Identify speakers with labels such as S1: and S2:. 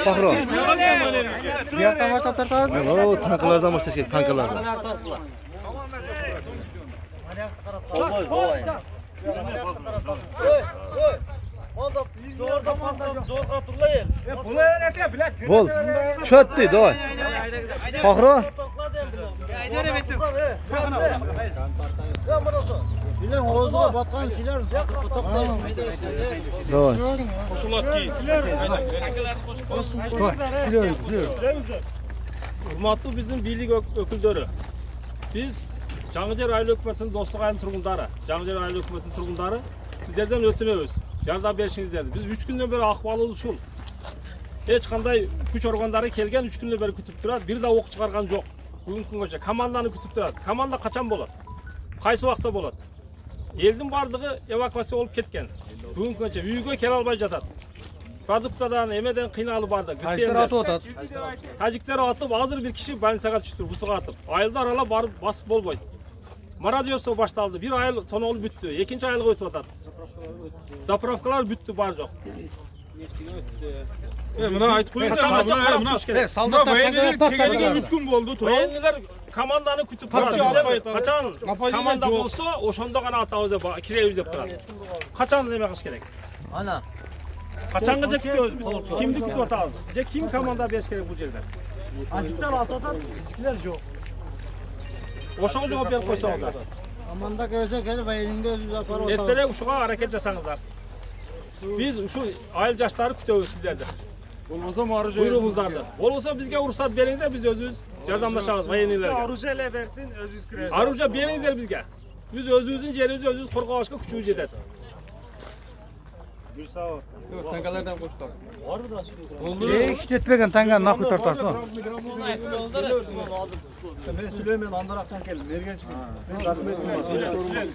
S1: Fahro. Fiyattan başlap tartamiz? O, tankalardan başlaş keldi, tankalardan. Bol, çöttü, davay. Fahro.
S2: Bilen oğuzuna batkan siler toplayız.
S1: Davay.
S3: Hurmatlı bizim birlik öküldörü. Biz Жаңгыжер айыл өкмөтүнүн достук айылынын тургундары, Жаңгыжер айыл өкмөтүнүн тургундары сиздерден өтүнөбүз. Жардам беришиңиздерди. Биз 3 күндөн бери акыбалы ушул. Эч кандай күч органдары келген 3 күндөн бери күтүп турат. Бир да ок чыгарган жок. Бүгүнкү күнгөчө команданы күтүп турат. Команда качан болот? Кайсы убакта болот? Элдин бардыгы эвакуация болуп кеткен. Бүгүнкү күнгөчө үйгө келе албай жатат. Продуктадан, эмеден кыйналып барды.
S1: Кайсылар атып атат?
S3: Тажиктер атып, азыр бир киши больницага түштү, бутуга атып. Айылда аралап барып басып болбойт. Марадиостоо башталды. Бир айыл тонолу бүттү. Экинчи айылга өтүп атат. Заправкалар бүттү, бар жок.
S4: Мына айтып коюңдар.
S3: Мына
S4: солдаттар тегелиге 3 күн болду.
S3: Военныйлар команданы күтүп турат. Качан команда болсо, ошондо гана атабыз киребиз деп турат. Качан неме кылыш керек?
S2: Ана.
S3: Качанга же күтөбүз? Кимди күтүп атабыз? Же ким команда бериш керек бул жерде?
S2: Açıklar atadan bizimkiler yok.
S3: Ошого жооп берип койсоңуздар.
S2: Amanda göze gelip elinde özümüz aparı
S3: Эртелек ушуга аракет жасаңыздар. Биз ушул айыл жаштары күтөбүз сиздерди.
S4: Болмаса мары
S3: Буйругуңуздарды. Болбосо бизге уруксат бериңиздер, биз өзүбүз жардамдашабыз военныйларга.
S2: Arujele versin özüz küresi.
S3: Оружие бериңиздер бизге. Биз өзүбүздүн жерибизди өзүбүз коргобашка күчүбүз жетет.
S2: Bir sağ ol.
S4: Tankalardan koştuk.
S2: Var mı da?
S1: İşletmegen tangan nakı tartarsın.
S2: Ben Süleyman Andarak'tan geldim. Mergenç miyim?